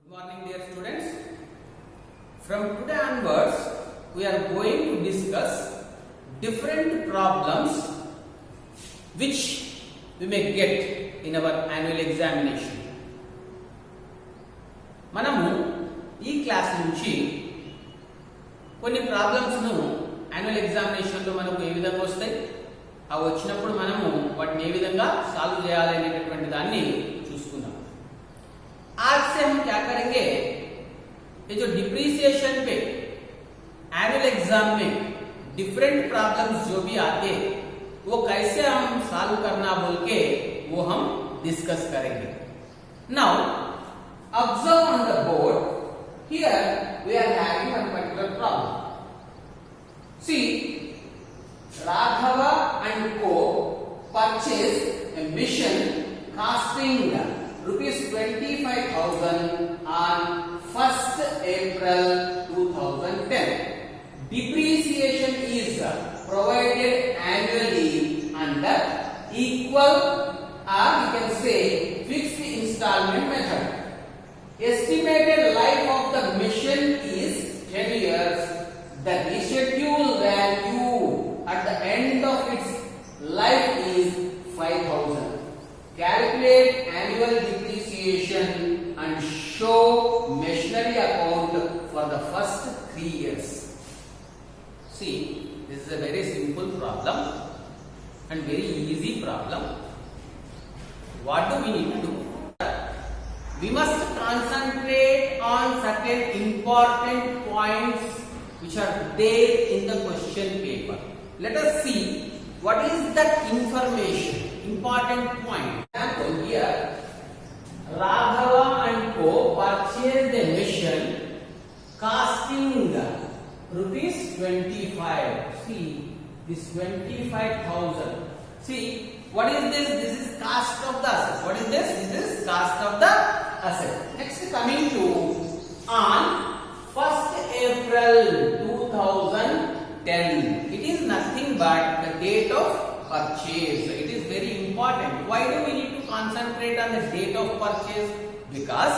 Good morning, dear students. From today onwards, we are going to discuss different problems which we may get in our annual examination. మనము ఈ class నుంచి కొన్ని problems ను annual examination లో మనకు ఏ విధంగా వస్తాయి, అవి వచ్చినప్పుడు మనము వాటిని ఏ విధంగా సాల్వ్ చేయాలి అనేటటువంటి దాన్ని చూసుకుందాం. आज से हम क्या करेंगे, ये जो डिप्रिसिएशन पे एनुअल एग्जाम में डिफरेंट प्रॉब्लम्स जो भी आते वो कैसे हम सॉल्व करना बोल के वो हम डिस्कस करेंगे. Now observe on the board, here we are having one particular problem. See, Raghava and Co purchased a machine costing rupees 25,000 on 1st April 2010. Depreciation is provided annually under equal or we can say fixed installment method. Estimated life of the machine is 10 years. The residual value at the end of its life is 5,000. Calculate annual depreciation and show machinery account for the first 3 years. See, this is a very simple problem and very easy problem. What do we need to do? We must concentrate on certain important points which are there in the question paper. Let us see what is that information, important point. Example here, Raghava and Co purchased a machine costing rupees 25. See, this 25,000. See, what is this? This is cost of the asset. What is this? This is cost of the asset. Next, coming to on 1st April 2010. It is nothing but the date of purchase. It is very important. Why do we need to concentrate on the date of purchase? Because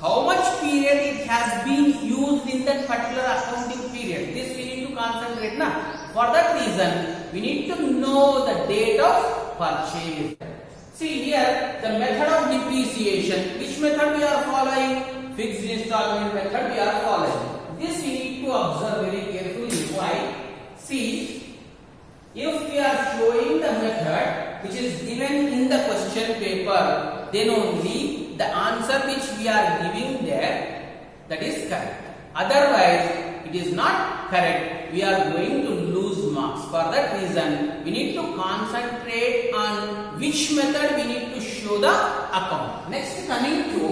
how much period it has been used in that particular accounting period, this we need to concentrate now. For that reason, we need to know the date of purchase. See here, the method of depreciation. Which method we are following? Fixed installment method we are following. This we need to observe very carefully. Why? See, if we are showing the method which is given in the question paper, then only the answer which we are giving there, that is correct. Otherwise, it is not correct. We are going to lose marks. For that reason, we need to concentrate on which method we need to show the account. Next, coming to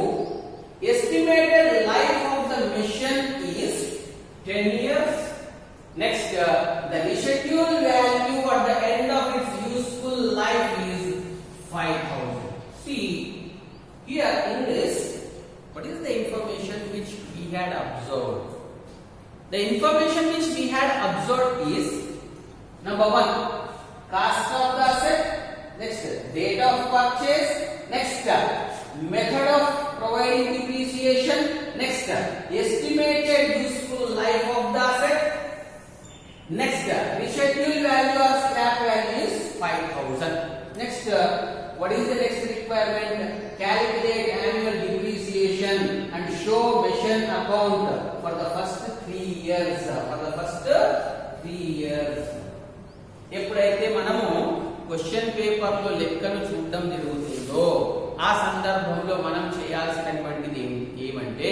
estimated life of the machine is 10 years. Next, the residual value at the end of its useful life is 5,000. See, here in this, what is the information which we had observed? The information which we had observed is, number 1, cost of the asset. Next, date of purchase. Next, method of providing depreciation. Next, estimated useful life of the asset. Next, residual value or scrap value is 5,000. Next, what is the next requirement? Calculate annual depreciation and show machine account for the first 3 years. For the first 3 years. ఎప్పుడైతే మనము question paper లో లెక్కను చూడడం జరుగుతుందో ఆ సందర్భంలో మనం చేయాల్సినటువంటిది ఏమంటే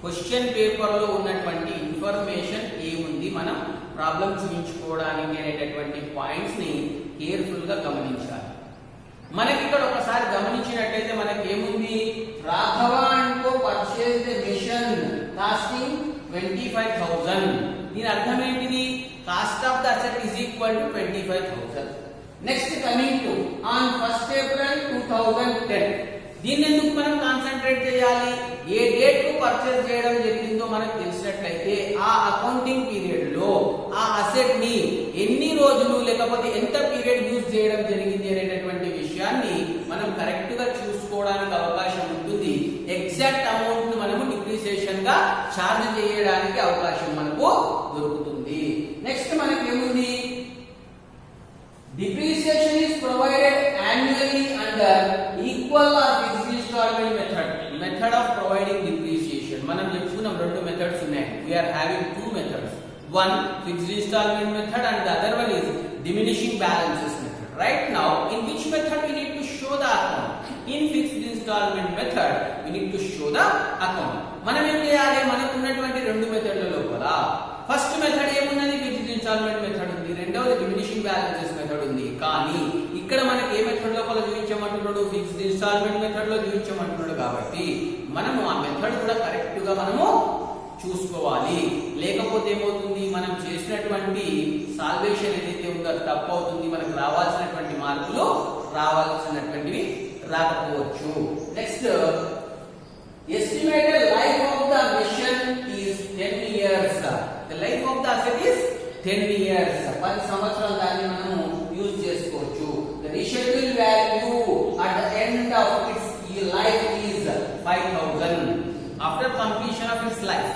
క్వశ్చన్ పేపర్ లో ఉన్నటువంటి ఇన్ఫర్మేషన్ ఏముంది, మనం ప్రాబ్లం చూపించుకోవడానికి అనేటటువంటి పాయింట్స్ ని కేర్ఫుల్ గా గమనించాలి. మనకి ఇక్కడ ఒకసారి గమనించినట్లయితే మనకి ఏముంది, Raghava and co purchase the machine costing 25,000. దీని అర్థం ఏంటిది? Cost of the asset is equal to 25,000. Next, coming to on 1st April 2010. దీన్ని ఎందుకు మనం కాన్సన్ట్రేట్ చేయాలి? ఏ డేట్ కు పర్చేజ్ చేయడం జరిగిందో మనకు తెలిసినట్లయితే ఆ అకౌంటింగ్ పీరియడ్ లో ఆ అసెట్ ని ఎన్ని రోజులు లేకపోతే ఎంత పీరియడ్ యూజ్ చేయడం జరిగింది అనేటటువంటి విషయాన్ని మనం కరెక్ట్ గా చూసుకోవడానికి అవకాశం ఉంటుంది. ఎగ్జాక్ట్ కూడా ఛార్జ్ చేయడానికి అవకాశం మనకు దొరుకుతుంది. నెక్స్ట్ మనకి ఏముంది, depreciation is provided annually under equal or fixed installment method. Method of providing depreciation మనం చెప్పుకున్నాం, రెండు మెథడ్స్ ఉన్నాయి. We are having two methods, one fixed installment method and the other one is diminishing balances method. Right now, in which method we need to show the account? In fixed installment method we need to show the account. మనం ఏం చేయాలి, మనకు ఉన్నటువంటి రెండు మెథడ్ల లోపల first method ఏమున్నది, fixed installment method ఉంది, రెండవది డిమినిషింగ్ బ్యాలెన్సెస్ మెథడ్ ఉంది. కానీ ఇక్కడ మనకి ఏ మెథడ్ లోపల చూపించమంటున్నాడు, ఫిక్స్డ్ ఇన్స్టాల్మెంట్ మెథడ్ లో చూపించమంటున్నాడు. కాబట్టి మనము ఆ మెథడ్ కూడా కరెక్ట్ గా మనము చూసుకోవాలి. లేకపోతే ఏమవుతుంది, మనం చేసినటువంటి సాల్వేషన్ ఏదైతే ఉందో అది తప్పు అవుతుంది, మనకు రావాల్సినటువంటి మార్కులు రావాల్సినటువంటివి రాకపోవచ్చు. Next, estimated life of the machine is 10 years. The life of the asset is 10 years. 10 సంవత్సరాలు దాన్ని మనము యూజ్ చేసుకోవచ్చు. The residual value at the end of its life is 5000. After completion of its life,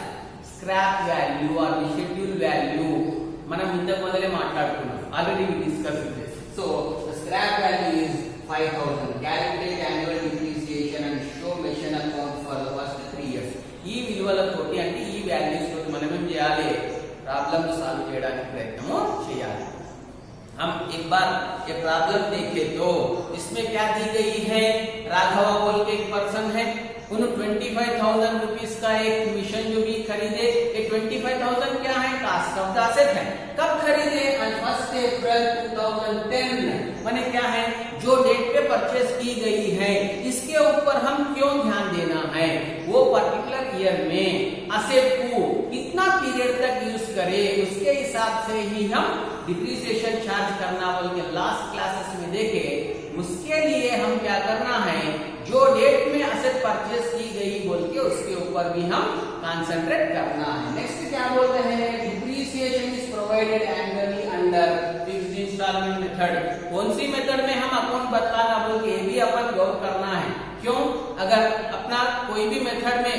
scrap value or residual value మనం ఇంతకు మొదలే మాట్లాడుకున్నాం, already we discuss this. So the scrap value is 5000. Calculate annual depreciation and show machine account for the first 3 years. ఈ విలువలతోటి అంటే ఈ values తోటి మనం ఏం చేయాలి, ప్రాబ్లమ్ సాల్వ్ చేయడానికి ప్రయత్నం చేయాలి. हम एक बार ये प्रॉब्लम देखें तो इसमें क्या दी गई है, राघवा बोल के एक पर्सन है, उन 25,000 रुपीस का एक मिशन जो भी खरीदे, ये 25,000 क्या है, कास्ट ऑफ द एसेट है. कब खरीदे, ऑन 1 April 2010. माने क्या है, जो डेट पे परचेस की गई है इसके ऊपर हम क्यों ध्यान देना है, वो पर्टिकुलर ईयर में एसेट को कितना पीरियड तक यूज करे उसके हिसाब से ही हम डिप्रिसिएशन चार्ज करना बोल के लास्ट क्लासेस में देखे. उसके लिए हम क्या करना है, जो डेट में एसेट परचेस की गई बोल के उसके ऊपर भी हम कंसंट्रेट करना है. नेक्स्ट क्या बोलते हैं, depreciation is provided annually under fixed installment method. कौन सी मेथड में हम अकाउंट बताना बोल के ये भी अपन गौर करना है. क्यों, अगर अपना कोई भी मेथड में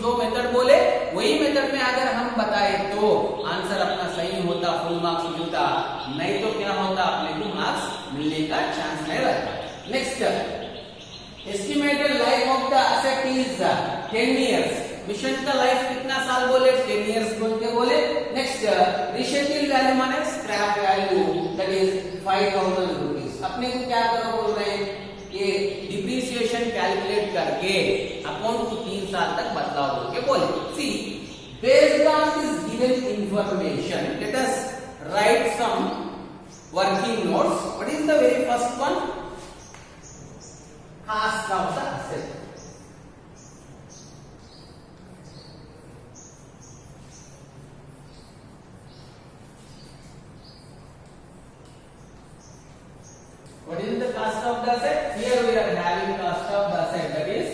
जो मेथड बोले वही मेथड में अगर हम बताए तो आंसर अपना सही होता, फुल मार्क्स मिलता, नहीं तो क्या होता, अपने को मार्क्स मिलने का चांस नहीं रहता. Next, estimated life of the asset is 10 years. Mission का लाइफ कितना साल बोले, 10 years बोल के बोले. नेक्स्ट, रीशेड्यूल वैल्यू माने scrap value that is 5000 rupees. अपने को क्या करो बोल रहे हैं, ये डिप्रिसिएशन कैलकुलेट करके अकाउंट को 3 साल तक बदलाव बोल के बोले. See, based on this given information let us write some working notes. What is the very first one, cost of the asset. What is the cost of the asset? Here we are having cost of the asset, that is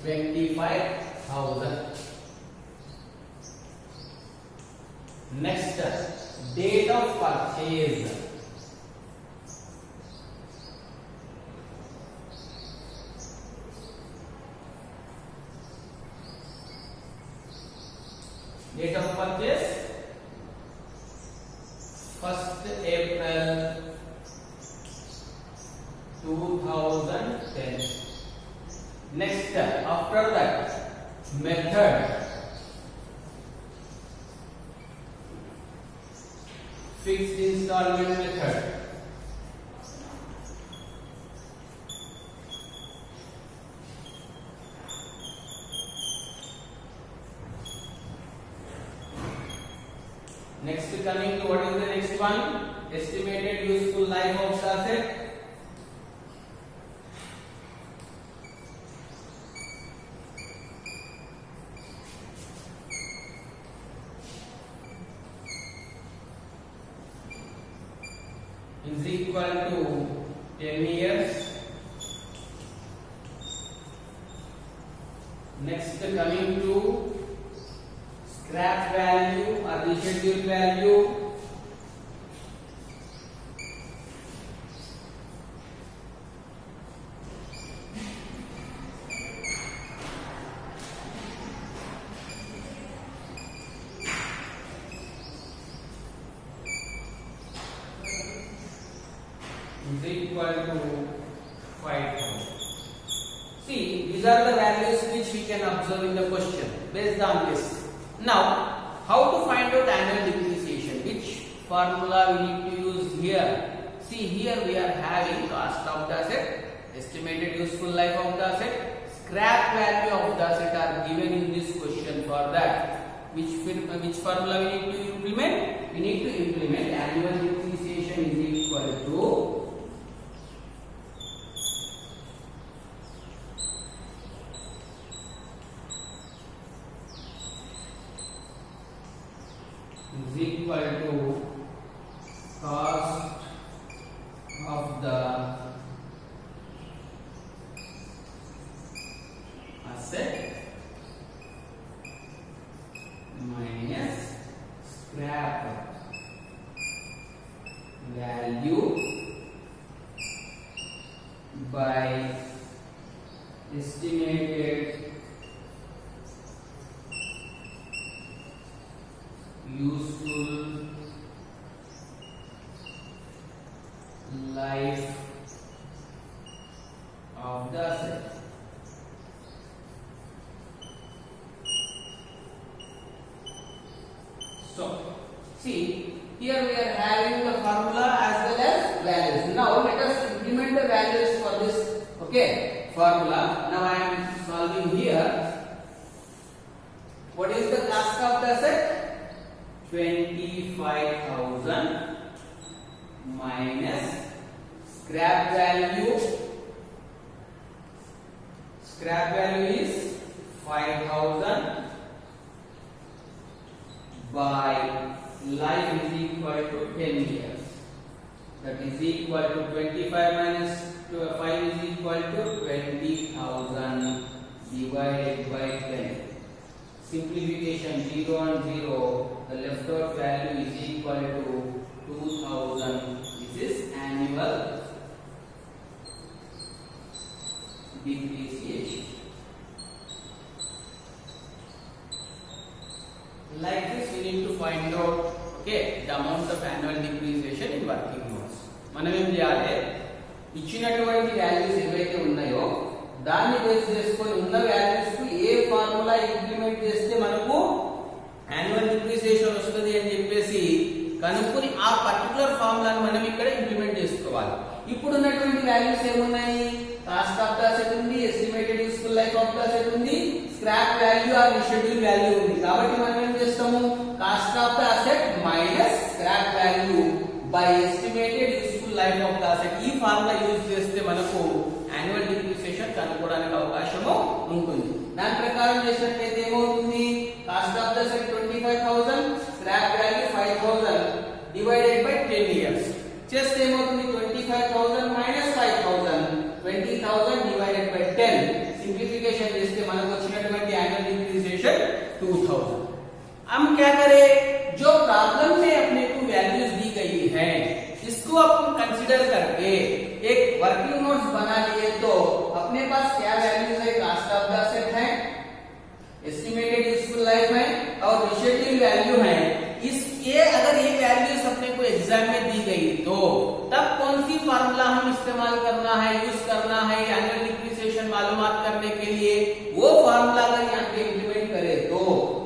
25,000. Next, date of purchase. Date of purchase 1st April 2010. Next, after that, method. Fixed installment method. Next, coming to what is the next one? Estimated useful life of the asset. Is equal to 10 years. Next, coming to scrap value or reschedule value. is equal to 5,000. See, these are the values which we can observe in the question based on this. Now, how to find out annual depreciation? Which formula we need to use here? See, here we are having cost of the asset, estimated useful life of the asset, scrap value of the asset are given in this question. For that, which formula we need to implement? We need to implement annual depreciation is equal to cost of the asset minus scrap value by estimated useful life of the asset. So, see, here we are having the formula as well as values. Now, let us implement the values for this, okay, formula. Now, I am solving here. What is the cost of the asset? 25,000 minus scrap value. Scrap value is 5,000 by life is equal to 10 years. That is equal to 25 minus 5 is equal to 20,000 divided by 10. Simplification 0 and 0. The left out value is equal to 2,000. This is annual depreciation. Like this, we need to find out, okay, the amount of annual depreciation in working notes. మనం ఏం చేయాలి? ఇచ్చినటువంటి values ఏవైతే ఉన్నాయో దాన్ని base చేసుకొని ఉన్న values కు ఏ ఫార్ములా ఇంప్లిమెంట్ చేస్తే మనకు యాన్యువల్ డిప్రిసియేషన్ వస్తుంది అని చెప్పేసి కనుక్కొని ఆ పర్టికులర్ ఫార్ములాను మనం ఇక్కడ ఇంప్లిమెంట్ చేసుకోవాలి. ఇప్పుడు ఉన్నటువంటి వాల్యూస్ ఏమున్నాయి? కాస్ట్ ఆఫ్ ద అసెట్ ఉంది, estimated useful life of the asset ఉంది, scrap value or schedule value ఉంది. కాబట్టి మనం ఏం చేస్తాము? Cost of the asset minus scrap value by estimated useful life of the asset ఈ ఫార్ములా యూజ్ చేస్తే మనకు యాన్యువల్ డిప్రిసియేషన్ కనుక్కోవడానికి అవకాశము ఉంటుంది. దాని ప్రకారం చేసినట్లయితే ఏమవుతుంది? Cost of the asset 25,000, scrap value 5,000 divided by 10 years చేస్తే ఏమవుతుంది? 25,000 మైనస్ 5,000, 20,000 డివైడెడ్ బై 10. సింప్లిఫికేషన్ చేస్తే మనకు వచ్చినటువంటి యాన్యువల్ डिप्रिसिएशन 2000. हम क्या करें? जो प्रॉब्लम में अपने को वैल्यूज दी गई है इसको अपन कंसीडर करके एक वर्किंग नोट्स बना लिए तो अपने पास क्या वैल्यूज है? कास्ट ऑफ द असेट है, एस्टिमेटेड यूजफुल लाइफ है और रिशेड्यूल वैल्यू है. ये अगर ये वैल्यूज अपने को एग्जाम में दी गई तो तब कौन सी फार्मूला हम इस्तेमाल करना है, यूज करना है एनुअल डिप्रिसिएशन मालूमात करने के लिए? वो फार्मूला अगर यहाँ पे इंप्लीमेंट करें तो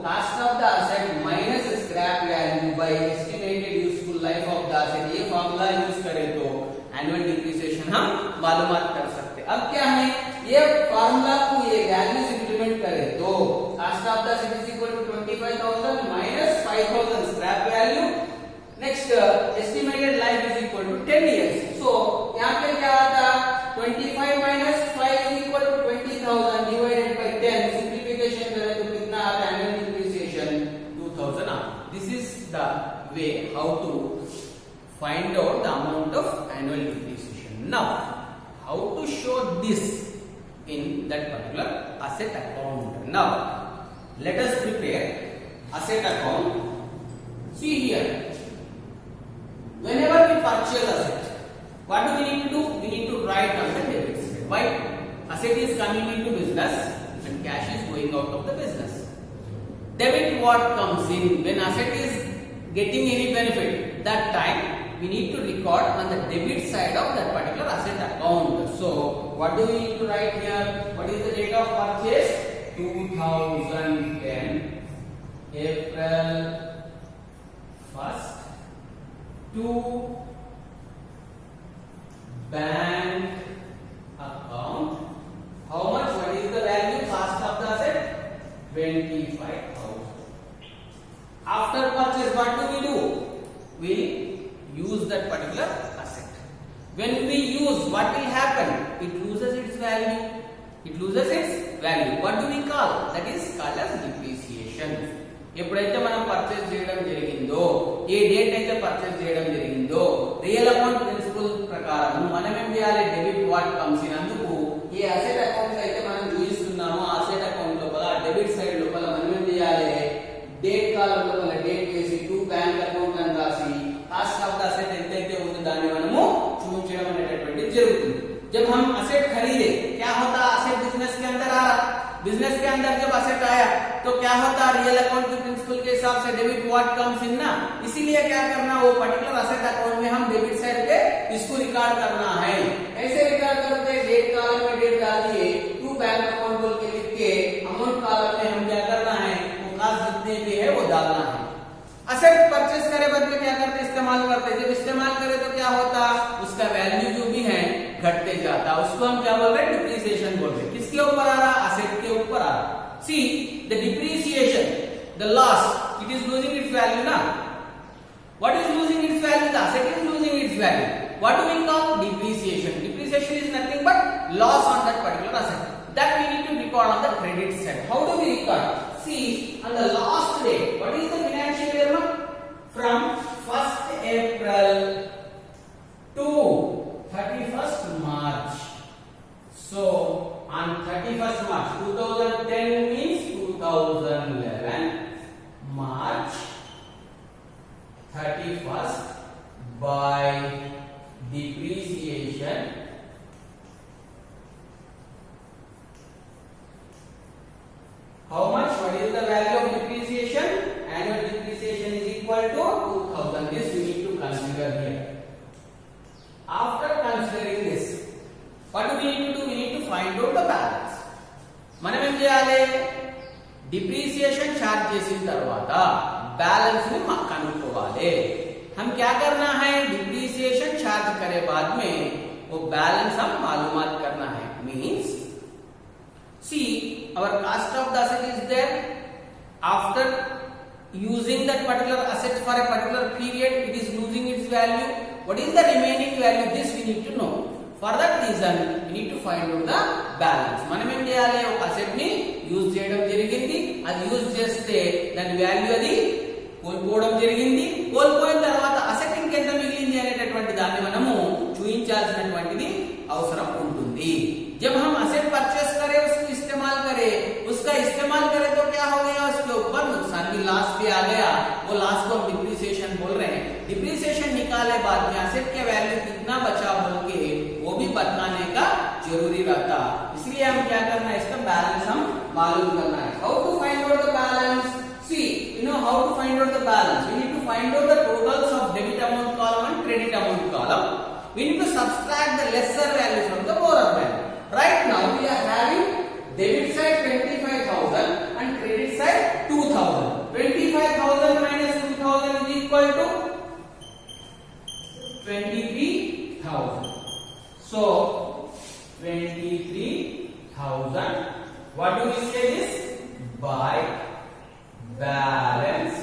cost of the asset minus scrap value by estimated useful life of the asset ये फार्मूला यूज करें तो एनुअल डिप्रिसिएशन हम मालूमात कर सकते. अब क्या है? ये फार्मूला को ये वैल्यूज इंप्लीमेंट करें तो cost of the asset is equal to 25,000 minus 5,000 scrap value. Next estimated life is equal to 10 years. So यहाँ पे क्या आता? 25 minus 5 is equal to 20,000 divided by 10. Simplification करें तो कितना आता? Annual depreciation 2000 आता. This is the way how to find out the amount of annual depreciation. Now, how to show this in that particular asset account? Now, let us prepare asset account. See here, whenever we purchase asset, what do we need to do? We need to write on the debit side. Why? Asset is coming into business and cash is going out of the business. Debit what comes in when asset is getting any benefit, that time we we need to record on the debit side of that particular asset account. So what do we need to write here? What is the date of purchase? 2010 April 1st to bank account. How much? What is the value? Cost of the asset? 25,000. After purchase, what do? We use that particular asset. When we use, what will happen? It loses its value. What do we call? That is called as depreciation. ఎప్పుడైతే మనం purchase చేయడం జరిగిందో, ఏ date అయితే purchase చేయడం జరిగిందో, real account principal ప్రకారం మనం ఏం చేయాలి? Debit what comes in. అందుకు ఏ అసెట్ అకౌంట్స్ అయితే మనం చూపిస్తున్నామో ఆ అసెట్ అకౌంట్ లోపల డెబిట్ సైడ్ లోపల మనం ఏం చేయాలి? డేట్ కాలం లోపల డేట్ వేసి టు బ్యాంక్ అకౌంట్ అని రాసి కాస్ట్ ఆఫ్ ద అసెట్ ఎంతైతే ఉందో దాన్ని మనము చూపించడం అనేటటువంటిది జరుగుతుంది. जब हम असेट खरीदे, क्या होता? असेट बिजनेस के अंदर आ रहा. बिजनेस के अंदर जब असेट आया तो क्या होता? रियल अकाउंट के प्रिंसिपल के हिसाब से डेबिट व्हाट कम्स इन ना. इसीलिए क्या करना? वो पर्टिकुलर असेट अकाउंट में हम डेबिट साइड पे इसको रिकॉर्ड करना है. ऐसे रिकॉर्ड करते हैं, डेट कॉलम में डेट डाल दिए, टू बैंक अकाउंट बोल के लिख के अमाउंट कॉलम में हम क्या करना है? वो कास्ट जितने भी है वो डालना है. असेट परचेस करे बाद में क्या करते? इस्तेमाल करते. जब इस्तेमाल करे तो क्या होता? उसका वैल्यू जो भी है घटते जाता. उसको हम क्या बोल रहे हैं? डिप्रिसिएशन बोल रहे हैं. किसके ऊपर आ रहा? असेट के ऊपर आ रहा. See the depreciation, the loss, it is losing its value ना. What is losing its value? The asset is losing its value. What do we call? Depreciation. Depreciation is nothing but loss on that particular asset. That we need to record on the credit side. How do we record? See, on the last day, what is the financial year? From 1st April to 31st March. So, on 31st March 2010 means 2011 March 31st by depreciation. How much? What is the value of depreciation? Annual depreciation is equal to 2000. This we need to consider here. After considering this, what do we need to do? We need to find out the balance. మనం ఏం చేయాలి? Depreciation charge చేసిన తర్వాత balance ని మనం కనుక్కోవాలి. हम क्या करना है? डिप्रिसिएशन चार्ज करे बाद में वो बैलेंस हम मालूमात करना है. Means see, our cost of the asset is there. After using that particular asset for a particular period, it is losing its value. What is the remaining value? This we need to know. For that reason, we need to find out the balance. మనం ఏం చేయాలి? ఒక asset ని use చేయడం జరిగింది, అది use చేస్తే దాని వాల్యూ అది కోల్పోవడం జరిగింది. కోల్పోయిన తర్వాత అసెట్ ఇంకెంత మిగిలింది అనేటటువంటి దాన్ని మనము చూపించాల్సినటువంటిది అవసరం ఉంటుంది. जब हम असेट परचेस करें, उसको इस्तेमाल करें, उसका इस्तेमाल करें तो क्या हो गया? उसके ऊपर नुकसान भी, लॉस भी आ गया. वो लॉस को हम डिप्रिसिएशन बोल रहे हैं. डिप्रिसिएशन निकाले बाद में असेट के वैल्यू कितना बचा बोल के वो भी बताने का जरूरी रहता. इसलिए हम क्या करना है? इसका बैलेंस हम मालूम करना है. How to find out the balance? See, you know how to find out the balance. We need to find out the totals of debit amount column and credit amount column. We need to subtract the lesser value from the poorer value. Right now we are having debit side 25,000 and credit side 2,000. 25,000 minus 2,000 is equal to 23,000. So 23,000. What do we say this? By balance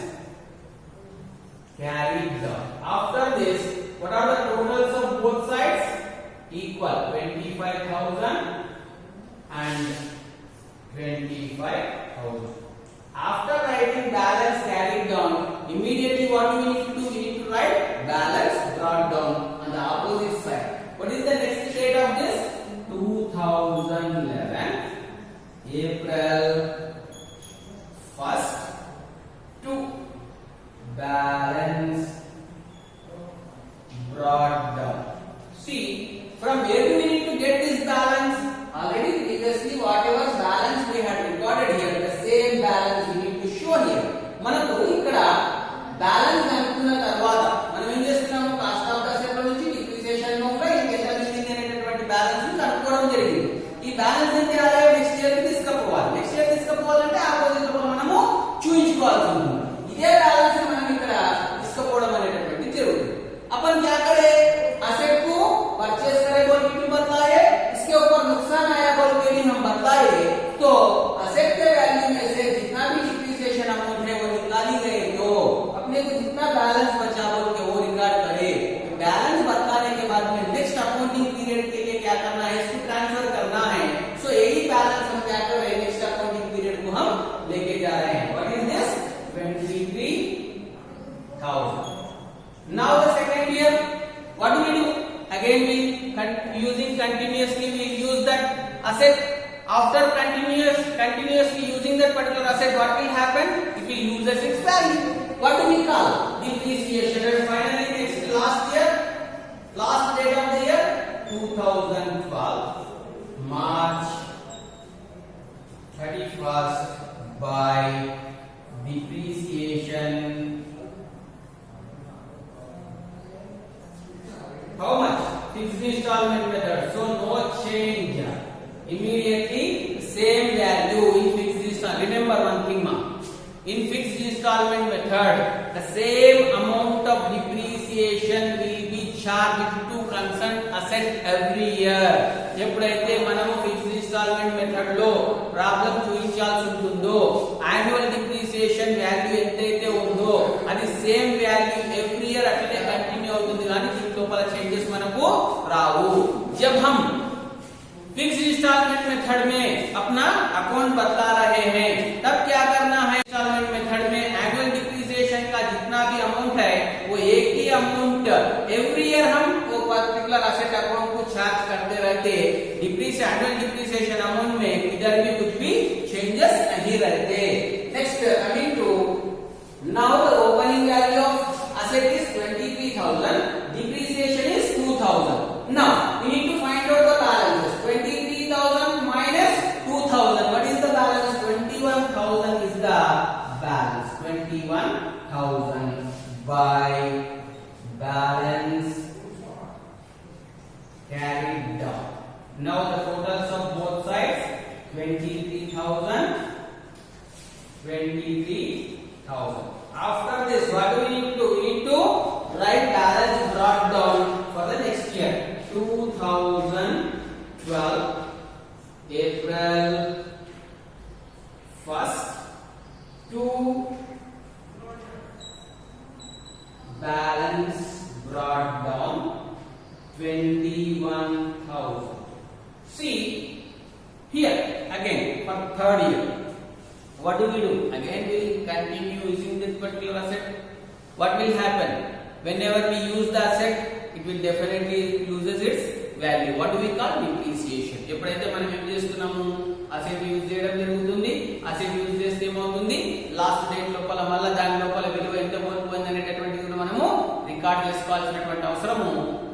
carried down. After this, what are the totals of both sides? Equal 25,000 and 25,000. After writing balance carried down, immediately what do we need to do? We need to write balance brought down on the opposite side. What is the next date of this? 2011 April 1st to balance brought down. See, from where do we need to get this balance? Already previously whatever balance we had recorded here, the same balance we need to show here. మనకు ఇక్కడ balance అనుకున్న తర్వాత మనం ఏం చేస్తున్నాము? Cost of अपन क्या करें, asset को परचेज करे बोल के भी बताए, इसके ऊपर नुकसान आया बोल के भी हम बताए। तो असेट के वैल्यू में से जितना भी डिप्रिसिएशन अमाउंट है वो निकाली गए, तो अपने को जितना बैलेंस बचा बोल के वो रिकॉर्ड करे। बैलेंस बताने के बाद में नेक्स्ट अकाउंटिंग पीरियड के लिए क्या करना है, इसको ट्रांसफर करना है। सो यही बैलेंस हम क्या कर रहे हैं, नेक्स्ट अकाउंटिंग पीरियड को हम लेके जा रहे हैं। What is this, 23,000. Now the second year, what do we do? Again we using continuously we use that asset. After continuously using that particular asset, what will happen? It will lose its value. What do we call? Depreciation. And finally next last year, last date of the year 2012, March 31st by depreciation. How much? Fixed installment method. So no change. Immediately same value in fixed installment. Remember one thing, ma. In fixed installment method, the same amount of depreciation will be charged to concerned asset every year. ఎప్పుడైతే మనము fixed installment method లో problem చూపించాల్సి ఉంటుందో, annual depreciation value ఎంతైతే ఉందో అది same value every year అట్లనే continue అవుతుంది, కానీ దీని లోపల చేంజెస్ మనకు రావు. जब हम फिक्स्ड इंस्टॉलमेंट मेथड में अपना अकाउंट बता रहे हैं, तब क्या करना है, इंस्टॉलमेंट मेथड में एनुअल डिप्रिसिएशन का जितना भी अमाउंट है वो एक ही अमाउंट एवरी ईयर हम वो पर्टिकुलर एसेट अकाउंट को चार्ज करते रहते। एनुअल डिप्रिसिएशन अमाउंट में इधर भी कुछ भी चेंजेस नहीं रहते। Next coming to now the opening value of asset is 23,000, depreciation is 2,000. Now we need to find out the balances. 23,000 minus 2,000. What is the balance? 21,000 is the balance. 21,000 by balance carried down. Now the totals of both sides, 23,000, 23,000. After this, what do we need to do? We need to write balance brought down for the next year. 2012 April 1st to balance brought down 21,000. See here again for third year. What do we do? Again we will continue using this particular asset. What will happen? Whenever we use the asset, it will definitely loses its value. What do we call? Depreciation. ఎప్పుడైతే మనం ఏం చేస్తున్నాము, asset use చేయడం జరుగుతుంది, asset use చేస్తే ఏమవుతుంది, last date లోపల మళ్ళీ దాని లోపల విలువ ఎంత పోతుంది అనేటటువంటిది మనము రికార్డ్ చేసుకోవాల్సినటువంటి అవసరము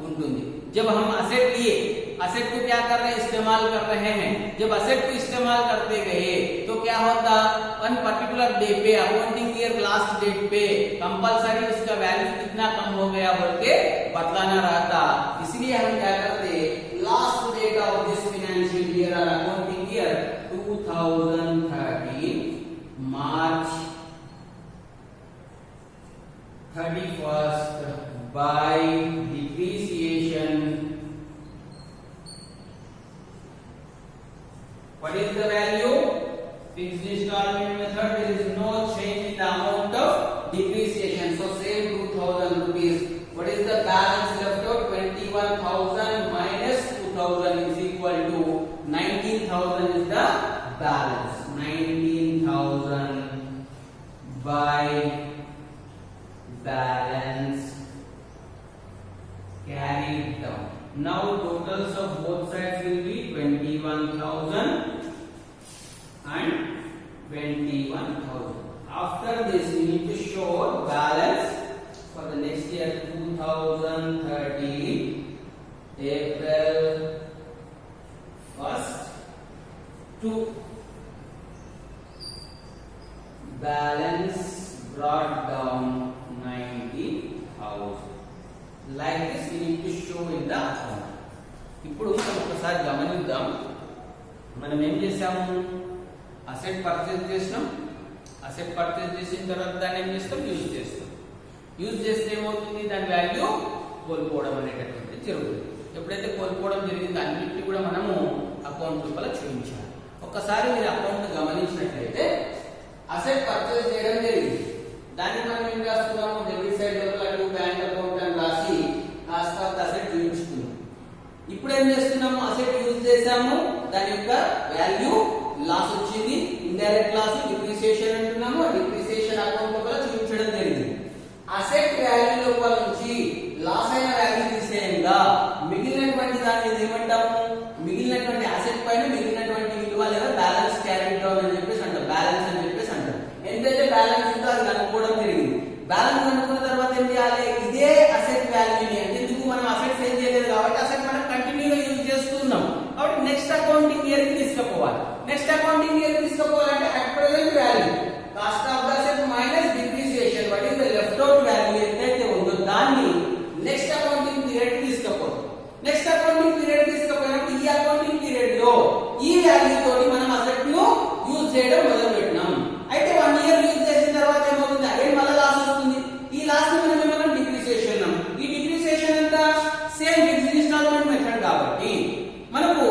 ఉంటుంది. जब हम असेट लिए, असेट को क्या कर रहे हैं, इस्तेमाल कर रहे हैं। जब असेट को इस्तेमाल करते गए तो क्या होता, वन पर्टिकुलर डे पे अकाउंटिंग ईयर लास्ट डेट पे कंपलसरी उसका वैल्यू कितना कम हो गया बोल के बतलाना रहता। इसलिए हम क्या करते, last date of this financial year और accounting year 2013 March 31st by depreciation. What is the value? Fixed installment method, there is no change in the amount of depreciation, so same 2,000 rupees. What is the balance left out? 21,000 minus 2,000 is equal to 19,000 is the balance. 19,000 by balance carried down. Now totals of both sides will be 21,000 and 21,000. After this we need to show balance for the next year 2013 April 1st to balance brought down 90,000. Like this we need to show in the account. ఇప్పుడు ఒకసారి గమనిద్దాం, మనం ఏం చేసాము, asset purchase చేసినాం, asset purchase చేసిన తర్వాత దాన్ని ఏం చేస్తాం, యూజ్ చేస్తాం. యూజ్ చేస్తే ఏమవుతుంది, దాని వాల్యూ కోల్పోవడం అనేటటువంటిది జరుగుతుంది. ఎప్పుడైతే కోల్పోవడం జరిగిందో అన్నిటిని కూడా మనము అకౌంట్ లోపల చూపించాలి. ఒక్కసారి మీరు అకౌంట్ గమనించినట్లయితే అసెట్ పర్చేస్ చేయడం జరిగింది. దాన్ని మనం ఏం రాస్తున్నాము, డెబిట్ సైడ్ లోపల టు బ్యాంక్ అకౌంట్ అని రాసి కాస్ట్ ఆఫ్ ద అసెట్ చూపించుకున్నాం. ఇప్పుడు ఏం చేస్తున్నాము, అసెట్ యూజ్ చేసాము, దాని యొక్క వాల్యూ లాస్ వచ్చింది, ఇండైరెక్ట్ లాస్ డిప్రిసియేషన్ అంటున్నాము. డిప్రిసియేషన్ అకౌంట్ లోపల చూపించడం జరిగింది. అసెట్ వాల్యూ లోపల నుంచి లాస్ అయిన వాల్యూ తీసేయంగా మిగిలినటువంటి దాన్ని ఏమంటాము, మిగిలినటువంటి అసెట్ పైన మిగిలినటువంటి విలువ లేదా బ్యాలెన్స్ క్యారీ డౌన్ అని చెప్పేసి అంటాం. బ్యాలెన్స్ అని చెప్పేసి అంటాం. ఎంతైతే బ్యాలెన్స్ ఉందో అది కనుక్కోవడం జరిగింది. బ్యాలెన్స్ కనుక్కున్న తర్వాత ఏం చేయాలి, ఇదే అసెట్ వాల్యూని అంటే ఎందుకు మనం అసెట్ సేల్ చేయలేదు కాబట్టి అసెట్ మనం కంటిన్యూగా యూజ్ చేస్తున్నాం కాబట్టి నెక్స్ట్ అకౌంటింగ్ ఇయర్ కి తీసుకుపోవాలి. నెక్స్ట్ అకౌంటింగ్ ఇయర్ కి తీసుకుపోవాలంటే at present value cost of the asset minus depreciation what is the left out value ఎంతైతే ఉందో దాన్ని నెక్స్ట్ అకౌంటింగ్ పీరియడ్ కి తీసుకుపోతాం. నెక్స్ట్ అకౌంటింగ్ పీరియడ్ తీసుకుపోయినప్పుడు ఈ అకౌంటింగ్ పీరియడ్ లో ఈ వాల్యూ తోటి మనం అసెట్ ను యూజ్ చేయడం మొదలు పెట్టినాం. అయితే 1 ఇయర్ యూజ్ చేసిన తర్వాత ఏమవుతుంది, అగైన్ మళ్ళీ లాస్ వస్తుంది. ఈ లాస్ ని మనం ఏమన్నా డిప్రిసియేషన్ అన్నాం. ఈ డిప్రిసియేషన్ అంతా సేమ్ ఫిక్స్డ్ ఇన్స్టాల్మెంట్ మెథడ్ కాబట్టి మనకు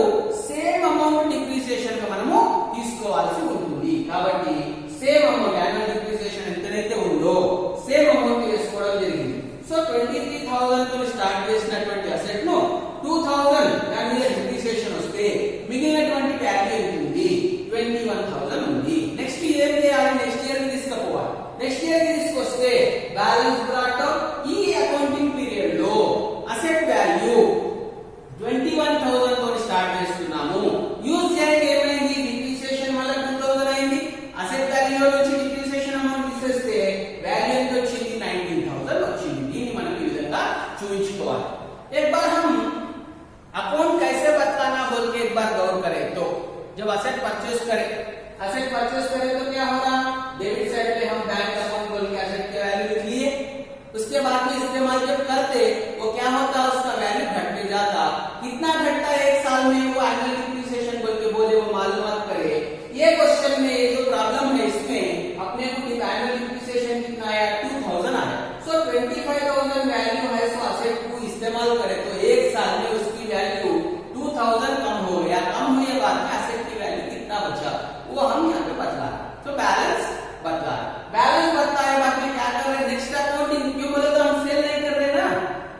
సేమ్ అమౌంట్ డిప్రిసియేషన్ గా మనము తీసుకోవాల్సి ఉంటుంది. కాబట్టి సేమ్ అమౌంట్ యాన్యువల్ డిప్రిసియేషన్ ఎంతైతే ఉందో సేమ్ అమౌంట్ వేసుకోవడం జరిగింది. సో 23,000 తో స్టార్ట్ చేసినటువంటి అసెట్ ను 2,000 దాని మీద డిప్రిసియేషన్ వస్తే మిగిలినటువంటి వాల్యూ ఎంత ఉంది, 21,000 ఉంది. నెక్స్ట్ ఇయర్ చేయాలి, నెక్స్ట్ ఇయర్ కి తీసుకుపోవాలి. నెక్స్ట్ ఇయర్ కి తీసుకొస్తే బ్యాలెన్స్ బ్రాట్ ఈ అకౌంటింగ్ పీరియడ్ లో అసెట్ వాల్యూ 21,000 తో స్టార్ట్ చేస్తున్నాము. యూజ్ చేయండి ఏమైంది, డిప్రిసియేషన్ వల్ల 2,000 అయింది. అసెట్ వాల్యూ నుంచి డిప్రిసియేషన్ అమౌంట్ తీసేస్తే వాల్యూ ఎంత వచ్చింది, 19,000 వచ్చింది. దీన్ని మనం ఈ విధంగా చూపించుకోవాలి. एक बार हम अकाउंट कैसे बताना बोल के एक बार गौर करें तो जब असेट परचेस करें तो क्या होगा, डेबिट साइड पे हम बैंक अकाउंट बोल के असेट की वैल्यू लिख लिए. उसके बाद में इस्तेमाल जब करते वो क्या होता, उसका वैल्यू घटते जाता. कितना घटता है एक साल में, वो एनुअल डिप्रिसिएशन बोल के बोले, वो मालूमात करे. ये क्वेश्चन में ये जो प्रॉब्लम है इसमें अपने को एनुअल डिप्रिसिएशन कितना आया, 2,000 आया. सो 25,000 वैल्यू है, सो असेट को इस्तेमाल करे तो एक साल में उसकी वैल्यू 2,000 कम हो गया. कम हुए बाद में असेट की वैल्यू कितना बचा वो हम यहाँ पे बदला. तो बैलेंस बदला है. बाद में क्या कर रहे हैं, नेक्स्ट अकाउंटिंग क्यों बोले तो हम सेल नहीं कर रहे ना,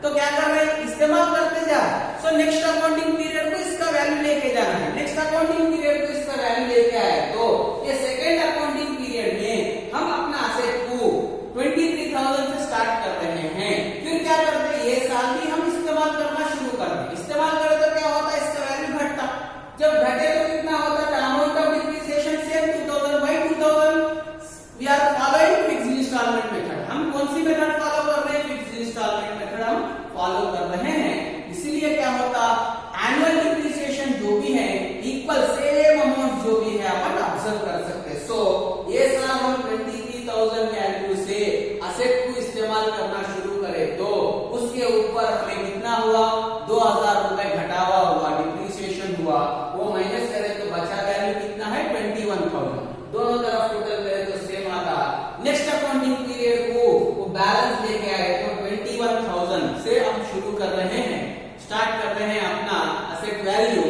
तो क्या कर रहे हैं, इस्तेमाल करते जा. सो नेक्स्ट अकाउंटिंग पीरियड को इसका वैल्यू लेके जाना है. नेक्स्ट अकाउंटिंग पीरियड को इसका वैल्यू लेके आए तो ये सेकेंड अकाउंटिंग पीरियड में हम अपना असेट को 23,000 से स्टार्ट कर रहे हैं. फिर क्या करते हैं, ये साल भी हम इस्तेमाल करना शुरू करते हैं. इस्तेमाल करें तो क्या होता है, इसका वैल्यू घटता. जब घटे तो कितना होता है, amount of depreciation same 2,000 by 2,000. We are following fixed installment method. हम कौन सी मेथड फॉलो कर रहे हैं, फिक्स्ड इंस्टॉलमेंट मेथड हम फॉलो कर रहे हैं. इसीलिए क्या होता, एनुअल डिप्रिसिएशन जो भी है इक्वल सेम अमाउंट जो भी है अपन ऑब्जर्व कर सकते हैं. सो ये साल हम 23,000 वैल्यू से असेट को इस्तेमाल करना शुरू करें तो उसके ऊपर हमें कितना हुआ, 2,000 रुपए घटावा हुआ, डिप्रिसिएशन हुआ. वो माइनस करें तो बचा वैल्यू कितना है, 21,000. दोनों तरफ टोटल करें तो सेम आता. नेक्स्ट अकाउंटिंग पीरियड को वो बैलेंस लेके आए तो 21,000 से हम शुरू कर रहे हैं, स्टार्ट कर रहे हैं अपना असेट वैल्यू.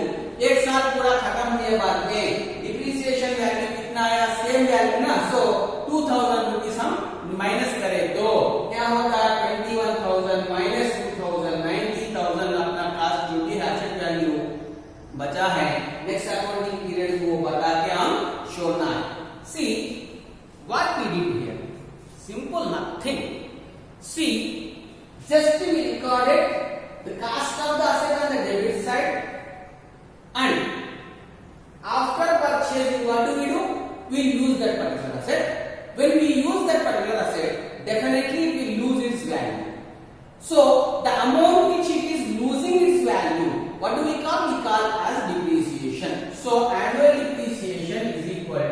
एक साल पूरा खत्म होने बाद में डिप्रिसिएशन वैल्यू कितना आया, सेम वैल्यू ना. सो 2,000 रुपीस हम माइनस करें तो क्या होता है, 21,000 माइनस 2,000, 19,000 अपना कास्ट जो भी एसेट वैल्यू बचा है नेक्स्ट अकाउंटिंग पीरियड को बता के हम छोड़ना है. See what we did here, simple nothing. See just we recorded the cost of the asset on the debit side and after purchasing what do? We use that particular asset. When we use that particular asset, definitely it will lose its value. So the amount which it is losing its value, what do we call? We call as depreciation. So annual depreciation is equal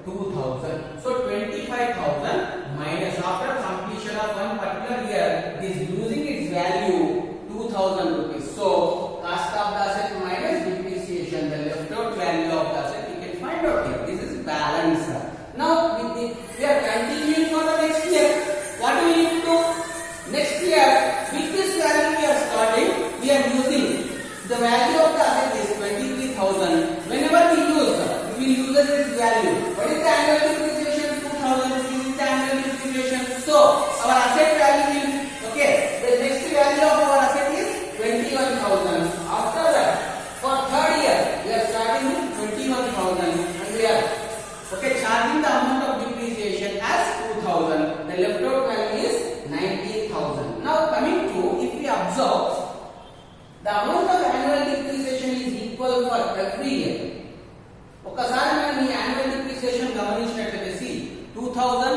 to 2,000. So 25,000 minus after completion of one particular year, it is losing its value 2,000 rupees. So cost of the asset minus depreciation, the left out value of the asset you can find out here. This is balance. Now we are continuing for the next year. What do we need to do? Next year with this value we are the value of the asset is 23,000. Whenever we use, we will use its value. What is the annual depreciation? 2,000 rupees is the annual depreciation. So our asset value will, okay, the next value of our asset is 21,000. After that, for third year, we are starting with 21,000 and we are, okay, charging the amount of depreciation as 2,000. The left out value is 19,000. Now coming to, if we observe, the amount of annual depreciation is equal for every year. ఒకసారి మనం ఈ annual depreciation గమనించినట్లయితే see 2000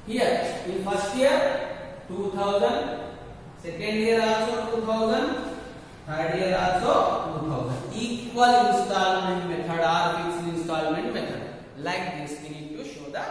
here in first year 2000, second year also 2000, third year also 2000. Equal installment method or fixed installment method. Like this we need to show the